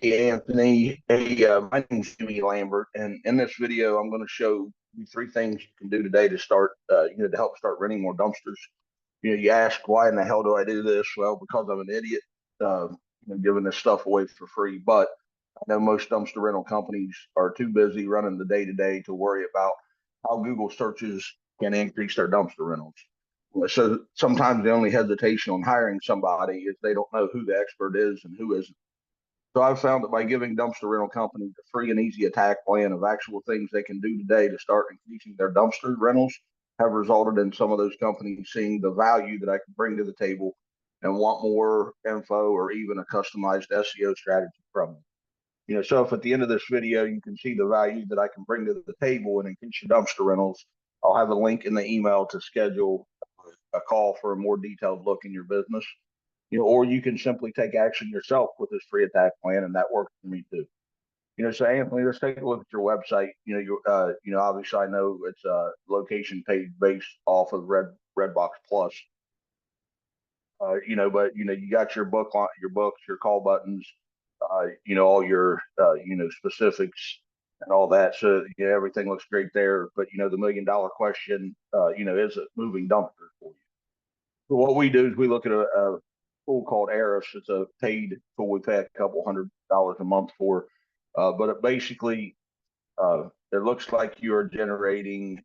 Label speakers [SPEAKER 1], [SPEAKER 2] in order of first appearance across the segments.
[SPEAKER 1] Hey Anthony, my name's Jimmy Lambert, and in this video, I'm going to show you three things you can do today to start, to help start renting more dumpsters. You ask, why in the hell do I do this? Well, because I'm an idiot, giving this stuff away for free. But I know most dumpster rental companies are too busy running the day to day to worry about how Google searches can increase their dumpster rentals. So sometimes the only hesitation on hiring somebody is they don't know who the expert is and who isn't. So I've found that by giving dumpster rental companies a free and easy attack plan of actual things they can do today to start increasing their dumpster rentals have resulted in some of those companies seeing the value that I can bring to the table and want more info or even a customized SEO strategy from me. So if at the end of this video you can see the value that I can bring to the table and increase your dumpster rentals, I'll have a link in the email to schedule a call for a more detailed look in your business. Or you can simply take action yourself with this free attack plan, and that works for me too. So Anthony, let's take a look at your website. Obviously I know it's a location page based off of Redbox Plus. But you got your your books, your call buttons, all your specifics and all that. So everything looks great there. But the $1 million question, is it moving dumpsters for you? So what we do is we look at a tool called Eris. It's a paid tool we pay a couple $100 a month for. But it basically, it looks like you're generating,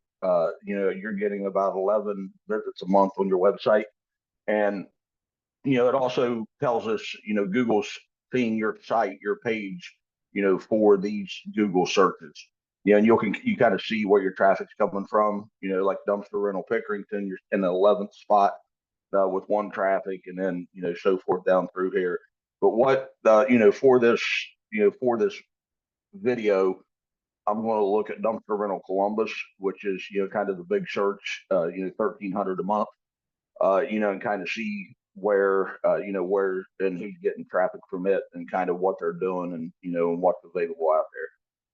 [SPEAKER 1] you're getting about 11 visits a month on your website. And, it also tells us, Google's seeing your site, your page, for these Google searches. And you kind of see where your traffic's coming from, like dumpster rental Pickerington, you're in the 11th spot with one traffic, and then so forth down through here. But what for this video, I'm going to look at dumpster rental Columbus, which is kind of the big search, 1,300 a month, and kind of see where and who's getting traffic from it, and kind of what they're doing, and and what's available out there.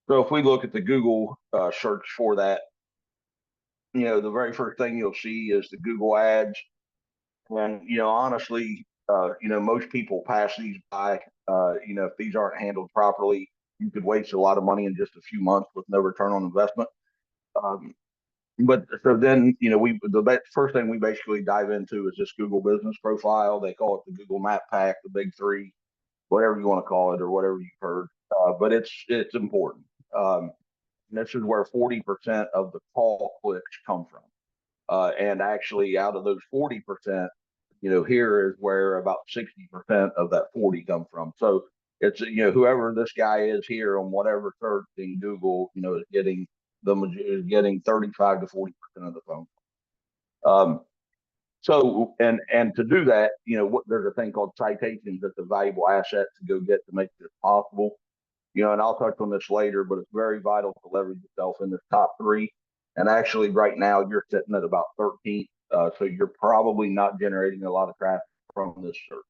[SPEAKER 1] So if we look at the Google search for that, the very first thing you'll see is the Google ads. And honestly, most people pass these by. If these aren't handled properly, you could waste a lot of money in just a few months with no return on investment. Um, but so then, first thing we basically dive into is this Google Business Profile. They call it the Google Map Pack, the Big Three, whatever you want to call it, or whatever you've heard. But it's important. This is where 40% of the call clicks come from. And actually, out of those 40%, here is where about 60% of that 40 come from. So it's, whoever this guy is here on whatever search in Google, is getting 35 to 40% of the phone. And to do that, there's a thing called citations. That's a valuable asset to go get to make this possible. And I'll touch on this later, but it's very vital to leverage yourself in the top three. And actually, right now, you're sitting at about 13. So you're probably not generating a lot of traffic from this search.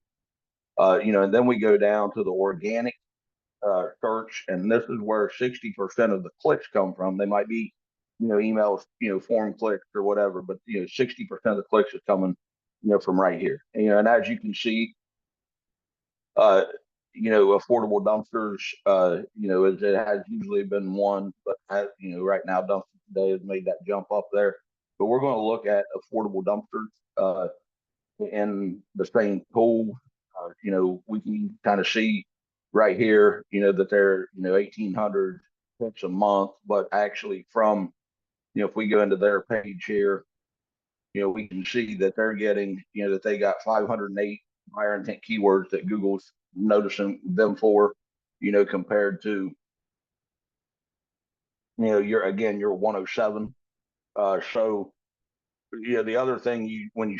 [SPEAKER 1] And then we go down to the organic search, and this is where 60% of the clicks come from. They might be, emails, form clicks or whatever, but 60% of the clicks is coming, from right here. And as you can see, uh, affordable dumpsters, it has usually been one, but right now Dumpster Today has made that jump up there. But we're going to look at affordable dumpsters in the same tool. We can kind of see right here, that they're 1,800 clicks a month, but actually from if we go into their page here, we can see that they're getting, that they got 508 buyer intent keywords that Google's noticing them for, compared to, you're 107. So, the other thing when you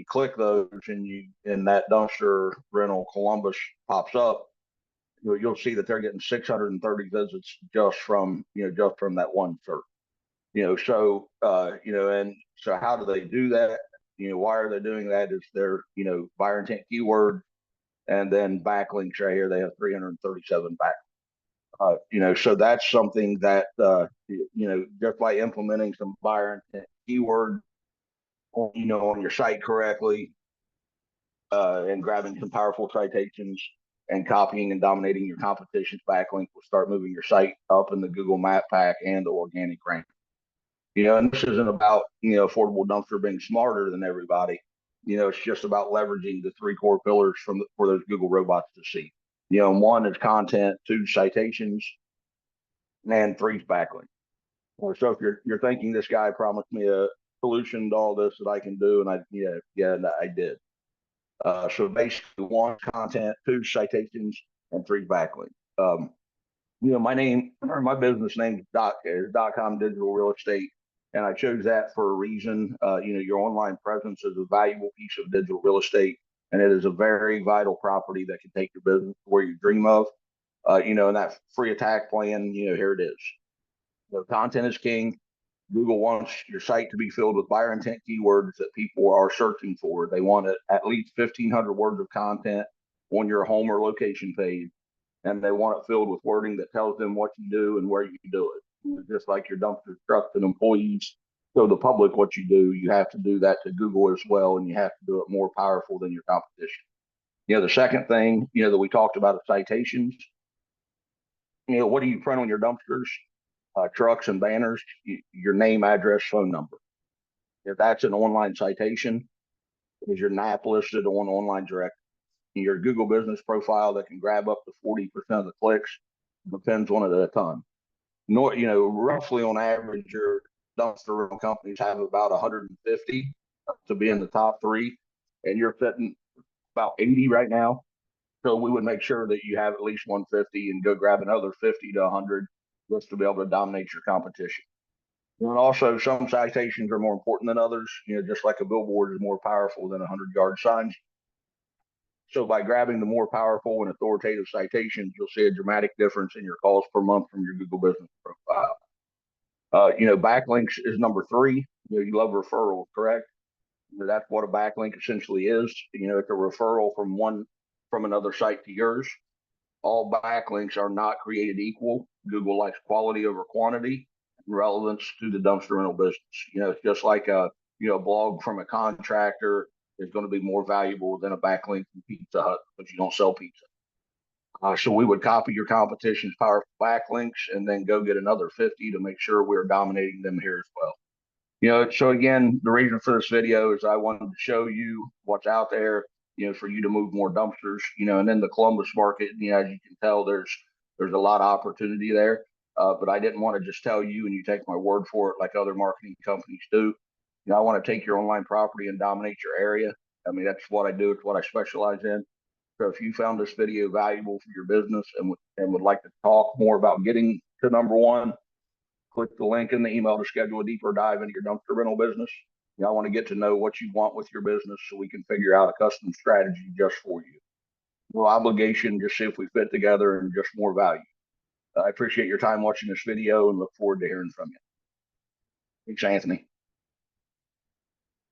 [SPEAKER 1] click those and that dumpster rental Columbus pops up, you'll see that they're getting 630 visits just from that one search. And so how do they do that? Why are they doing that? Is their, buyer intent keyword, and then backlinks right here. They have 337 back. So that's something that, just by implementing some buyer intent keyword, on your site correctly, and grabbing some powerful citations, and copying and dominating your competition's backlink will start moving your site up in the Google Map Pack and the organic rank. And this isn't about, Affordable Dumpster being smarter than everybody. It's just about leveraging the three core pillars for those Google robots to see. One is content, two citations, and three is backlink. So if you're thinking this guy promised me a solution to all this that I can do, and I did. So basically, one content, two citations, and three backlink. My business name is .com Digital Real Estate, and I chose that for a reason. Your online presence is a valuable piece of digital real estate, and it is a very vital property that can take your business to where you dream of. And that free attack plan, here it is. The content is king. Google wants your site to be filled with buyer intent keywords that people are searching for. They want at least 1,500 words of content on your home or location page, and they want it filled with wording that tells them what you do and where you do it. Just like your dumpster trucks and employees show the public what you do, you have to do that to Google as well, and you have to do it more powerful than your competition. The second thing, that we talked about is citations. What do you print on your dumpsters? Trucks and banners, your name, address, phone number. If that's an online citation, is your NAP listed on online direct? Your Google business profile that can grab up to 40% of the clicks depends on it a ton. Roughly on average, your dumpster rental companies have about 150 to be in the top three, and you're fitting about 80 right now. So we would make sure that you have at least 150 and go grab another 50 to 100 just to be able to dominate your competition. And also, some citations are more important than others. Just like a billboard is more powerful than 100-yard signs. So by grabbing the more powerful and authoritative citations, you'll see a dramatic difference in your calls per month from your Google business profile. Backlinks is number three. You love referrals, correct? That's what a backlink essentially is. It's a referral from another site to yours. All backlinks are not created equal. Google likes quality over quantity and relevance to the dumpster rental business. It's just like a blog from a contractor is going to be more valuable than a backlink from Pizza Hut, but you don't sell pizza. So we would copy your competition's powerful backlinks and then go get another 50 to make sure we're dominating them here as well. So again, the reason for this video is I wanted to show you what's out there, for you to move more dumpsters, and in the Columbus market, as you can tell, there's a lot of opportunity there. But I didn't want to just tell you and you take my word for it like other marketing companies do. I want to take your online property and dominate your area. That's what I do. It's what I specialize in. So if you found this video valuable for your business and would like to talk more about getting to number one, click the link in the email to schedule a deeper dive into your dumpster rental business. I want to get to know what you want with your business so we can figure out a custom strategy just for you. No obligation, just see if we fit together and just more value. I appreciate your time watching this video and look forward to hearing from you. Thanks, Anthony.